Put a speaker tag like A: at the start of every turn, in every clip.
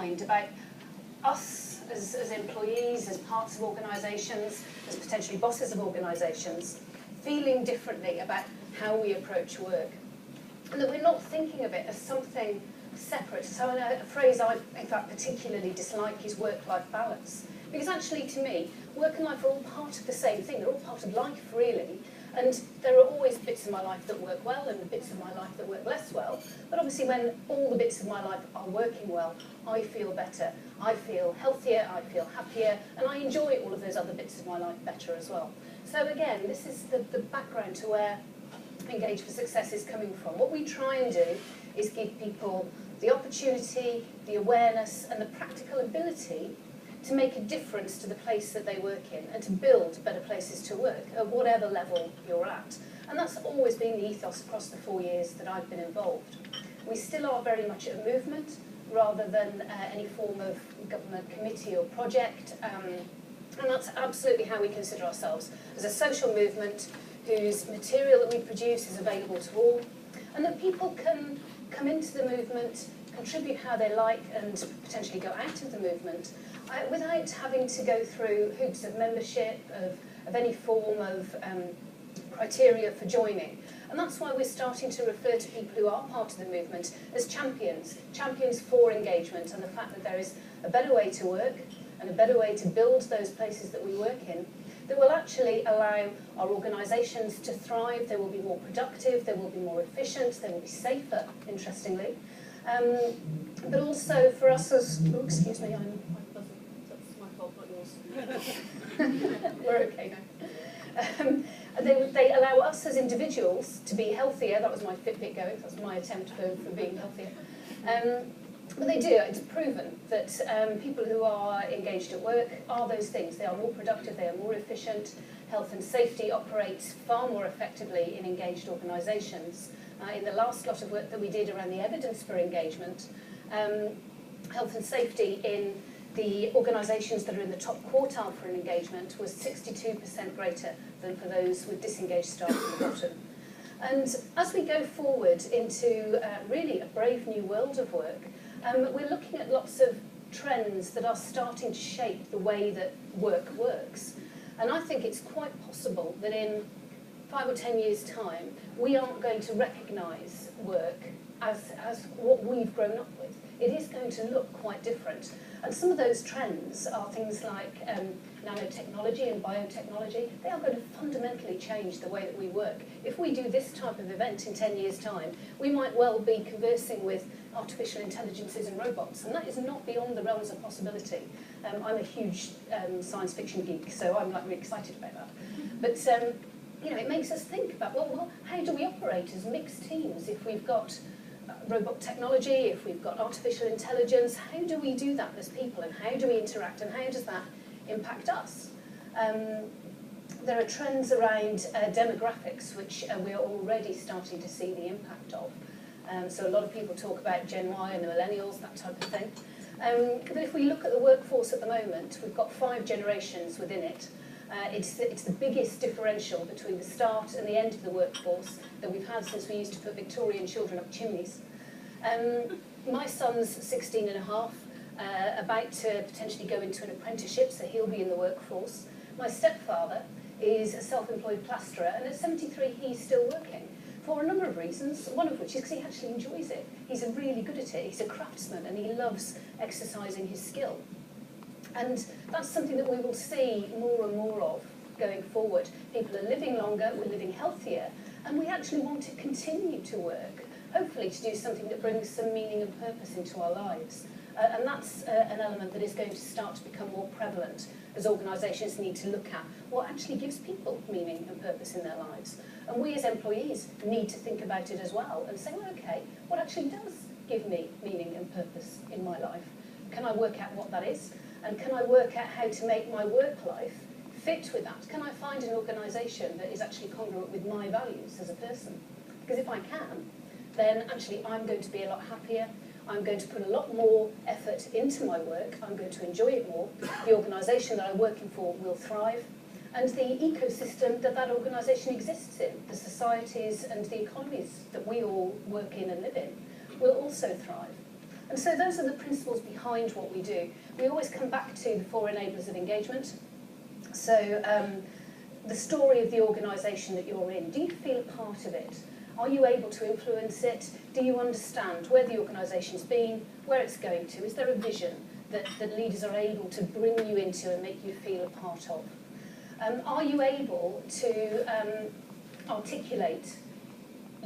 A: mind about us as employees, as parts of organisations, as potentially bosses of organisations, feeling differently about how we approach work. And that we're not thinking of it as something separate. So a phrase I, in fact, particularly dislike is work-life balance. Because actually, to me, work and life are all part of the same thing. They're all part of life, really. And there are always bits of my life that work well and bits of my life that work less well. But obviously, when all the bits of my life are working well, I feel better. I feel healthier, I feel happier, and I enjoy all of those other bits of my life better as well. So again, this is the background to where Engage for Success is coming from. What we try and do is give people the opportunity, the awareness, and the practical ability to make a difference to the place that they work in and to build better places to work at whatever level you're at. And that's always been the ethos across the 4 years that I've been involved. We still are very much a movement rather than any form of government committee or project. And that's absolutely how we consider ourselves, as a social movement whose material that we produce is available to all, and that people can come into the movement, contribute how they like, and potentially go out of the movement without having to go through hoops of membership, of any form of criteria for joining. And that's why we're starting to refer to people who are part of the movement as champions, champions for engagement, and the fact that there is a better way to work and a better way to build those places that we work in that will actually allow our organisations to thrive. They will be more productive, they will be more efficient, they will be safer, interestingly. But also for us as, oh, excuse me, that's my fault, not yours. We're okay now. They allow us as individuals to be healthier. That was my Fitbit going, that's my attempt for being healthier. But they do, it's proven that people who are engaged at work are those things. They are more productive, they are more efficient. Health and safety operates far more effectively in engaged organisations. In the last lot of work that we did around the evidence for engagement, health and safety in the organisations that are in the top quartile for an engagement was 62% greater than for those with disengaged staff at the bottom. And as we go forward into really a brave new world of work, we're looking at lots of trends that are starting to shape the way that work works. And I think it's quite possible that in 5 or 10 years' time, we aren't going to recognise work as what we've grown up with. It is going to look quite different. And some of those trends are things like nanotechnology and biotechnology. They are going to fundamentally change the way that we work. If we do this type of event in 10 years' time, we might well be conversing with artificial intelligences and robots, and that is not beyond the realms of possibility. I'm a huge science fiction geek, so I'm like really excited about that. But you know, it makes us think about, well, how do we operate as mixed teams if we've got robot technology, if we've got artificial intelligence? How do we do that as people, and how do we interact, and how does that impact us? There are trends around demographics, which we're already starting to see the impact of. So a lot of people talk about Gen Y and the millennials, that type of thing. But if we look at the workforce at the moment, we've got 5 generations within it. It's the biggest differential between the start and the end of the workforce that we've had since we used to put Victorian children up chimneys. My son's 16 and a half, about to potentially go into an apprenticeship, so he'll be in the workforce. My stepfather is a self-employed plasterer, and at 73 he's still working. For a number of reasons, one of which is because he actually enjoys it. He's really good at it, he's a craftsman, and he loves exercising his skill. And that's something that we will see more and more of going forward. People are living longer, we're living healthier, and we actually want to continue to work, hopefully to do something that brings some meaning and purpose into our lives. And that's an element that is going to start to become more prevalent as organisations need to look at what actually gives people meaning and purpose in their lives. And we as employees need to think about it as well and say, well, okay, what actually does give me meaning and purpose in my life? Can I work out what that is? And can I work out how to make my work life fit with that? Can I find an organisation that is actually congruent with my values as a person? Because if I can, then actually I'm going to be a lot happier. I'm going to put a lot more effort into my work. I'm going to enjoy it more. The organisation that I'm working for will thrive. And the ecosystem that that organisation exists in, the societies and the economies that we all work in and live in, will also thrive. And so those are the principles behind what we do. We always come back to the 4 enablers of engagement. So the story of the organisation that you're in, do you feel a part of it? Are you able to influence it? Do you understand where the organisation's been, where it's going to? Is there a vision that leaders are able to bring you into and make you feel a part of? Are you able to articulate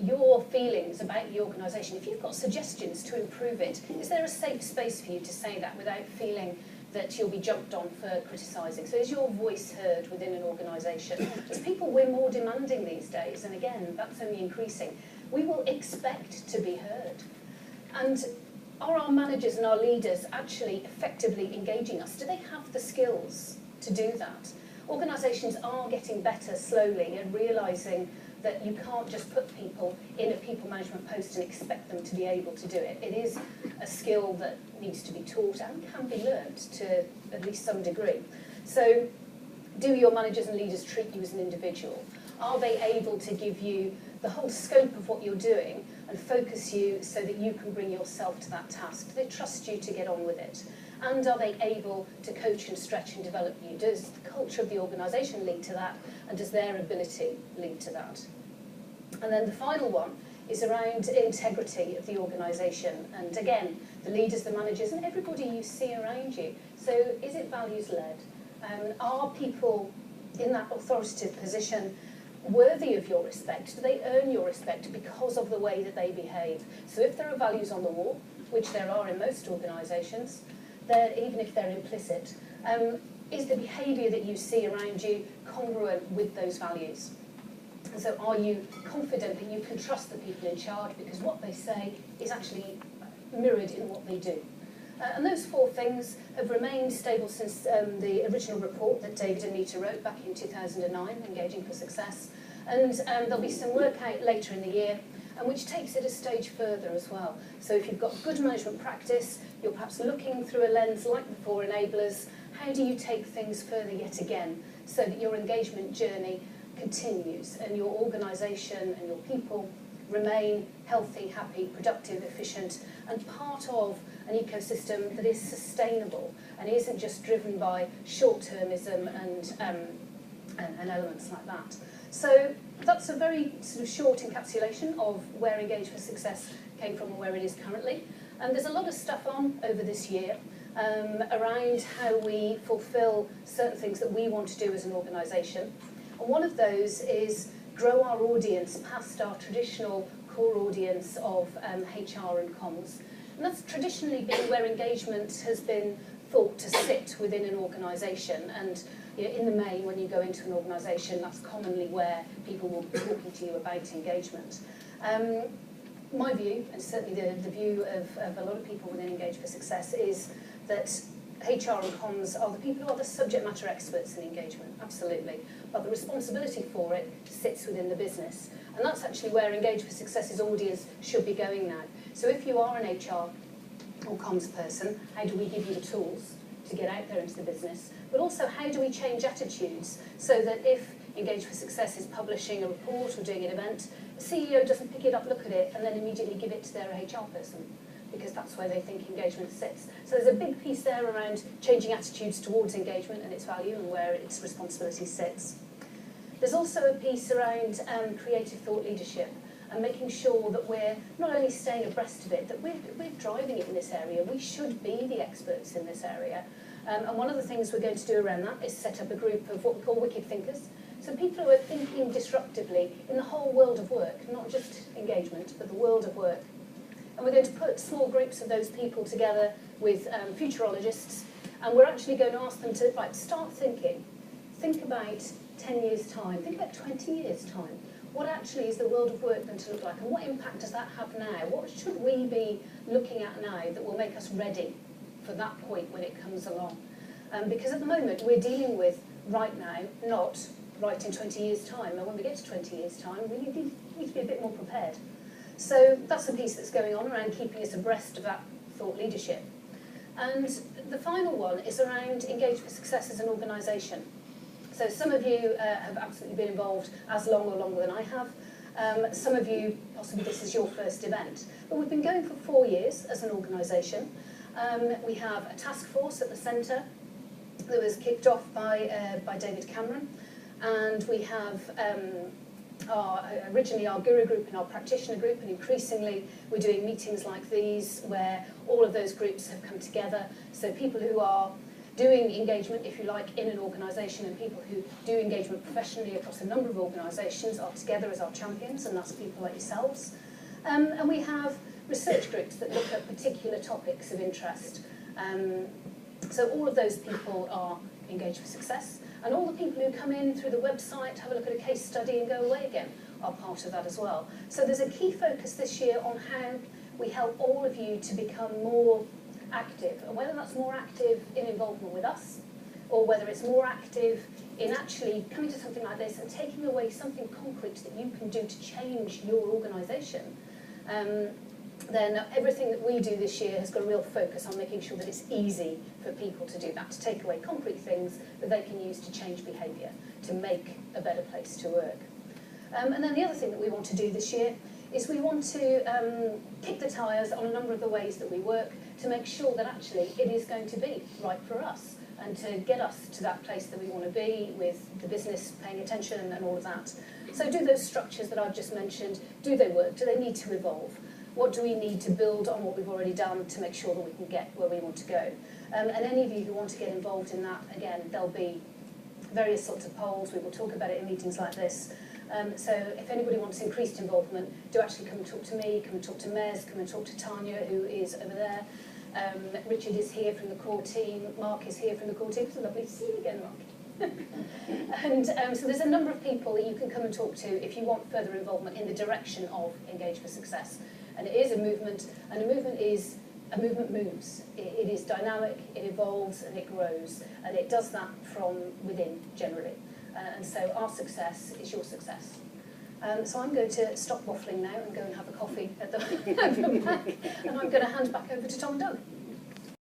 A: your feelings about the organisation? If you've got suggestions to improve it, is there a safe space for you to say that without feeling that you'll be jumped on for criticising? So is your voice heard within an organisation? As people, we're more demanding these days, and again, that's only increasing. We will expect to be heard. And are our managers and our leaders actually effectively engaging us? Do they have the skills to do that? Organisations are getting better slowly and realising that you can't just put people in a people management post and expect them to be able to do it. It is a skill that needs to be taught and can be learnt to at least some degree. So do your managers and leaders treat you as an individual? Are they able to give you the whole scope of what you're doing and focus you so that you can bring yourself to that task? Do they trust you to get on with it? And are they able to coach and stretch and develop you? Does the culture of the organisation lead to that? And does their ability lead to that? And then the final one is around integrity of the organisation. And again, the leaders, the managers, and everybody you see around you. So is it values-led? Are people in that authoritative position worthy of your respect? Do they earn your respect because of the way that they behave? So if there are values on the wall, which there are in most organisations, even if they're implicit, is the behaviour that you see around you congruent with those values? And so are you confident that you can trust the people in charge because what they say is actually mirrored in what they do? And those 4 things have remained stable since the original report that David and Nita wrote back in 2009, Engaging for Success. And there'll be some work out later in the year, and which takes it a stage further as well. So if you've got good management practice, you're perhaps looking through a lens like the 4 enablers, how do you take things further yet again so that your engagement journey continues and your organisation and your people remain healthy, happy, productive, efficient, and part of an ecosystem that is sustainable and isn't just driven by short-termism and elements like that. So that's a very sort of short encapsulation of where Engage for Success came from and where it is currently. And there's a lot of stuff on over this year around how we fulfil certain things that we want to do as an organisation. And one of those is grow our audience past our traditional core audience of HR and comms. And that's traditionally been where engagement has been thought to sit within an organisation. And you know, in the main, when you go into an organisation, that's commonly where people will be talking to you about engagement. My view, and certainly the view of a lot of people within Engage for Success, is that HR and comms are the people who are the subject matter experts in engagement, absolutely. But the responsibility for it sits within the business. And that's actually where Engage for Success's audience should be going now. So if you are an HR or comms person, how do we give you the tools to get out there into the business? But also, how do we change attitudes so that if Engage for Success is publishing a report or doing an event, the CEO doesn't pick it up, look at it, and then immediately give it to their HR person, because that's where they think engagement sits. So there's a big piece there around changing attitudes towards engagement and its value and where its responsibility sits. There's also a piece around creative thought leadership and making sure that we're not only staying abreast of it, that we're driving it in this area. We should be the experts in this area. And one of the things we're going to do around that is set up a group of what we call wicked thinkers. So people who are thinking disruptively in the whole world of work, not just engagement, but the world of work. And we're going to put small groups of those people together with futurologists, and we're actually going to ask them to start thinking. Think about 10 years' time, think about 20 years' time. What actually is the world of work going to look like, and what impact does that have now? What should we be looking at now that will make us ready for that point when it comes along? Because at the moment we're dealing with right now, not right in 20 years' time. And when we get to 20 years' time, we need to be a bit more prepared. So that's the piece that's going on around keeping us abreast of that thought leadership. And the final one is around Engage for Success as an organisation. So some of you have absolutely been involved as long or longer than I have. Some of you, possibly this is your first event. But we've been going for 4 years as an organisation. We have a task force at the centre that was kicked off by David Cameron. And we have originally our guru group and our practitioner group, and increasingly we're doing meetings like these where all of those groups have come together. So people who are doing engagement, if you like, in an organisation, and people who do engagement professionally across a number of organisations are together as our champions, and that's people like yourselves. And we have research groups that look at particular topics of interest. So all of those people are engaged for success, and all the people who come in through the website, have a look at a case study and go away again, are part of that as well. So there's a key focus this year on how we help all of you to become more active, and whether that's more active in involvement with us, or whether it's more active in actually coming to something like this and taking away something concrete that you can do to change your organisation. Then everything that we do this year has got a real focus on making sure that it's easy for people to do that, to take away concrete things that they can use to change behaviour, to make a better place to work. And then the other thing that we want to do this year is we want to kick the tyres on a number of the ways that we work to make sure that actually it is going to be right for us, and to get us to that place that we want to be with the business paying attention and all of that. So do those structures that I've just mentioned, do they work? Do they need to evolve? What do we need to build on what we've already done to make sure that we can get where we want to go? And any of you who want to get involved in that, again, there'll be various sorts of polls. We will talk about it in meetings like this. So if anybody wants increased involvement, do actually come and talk to me, come and talk to Mez, come and talk to Tanya, who is over there. Richard is here from the core team. Mark is here from the core team. It's lovely to see you again, Mark. And so there's a number of people that you can come and talk to if you want further involvement in the direction of Engage for Success. And it is a movement, and a movement moves. It is dynamic, it evolves, and it grows, and it does that from within generally. And so our success is your success. So I'm going to stop waffling now and go and have a coffee at the back, and I'm going to hand back over to Tom and Doug.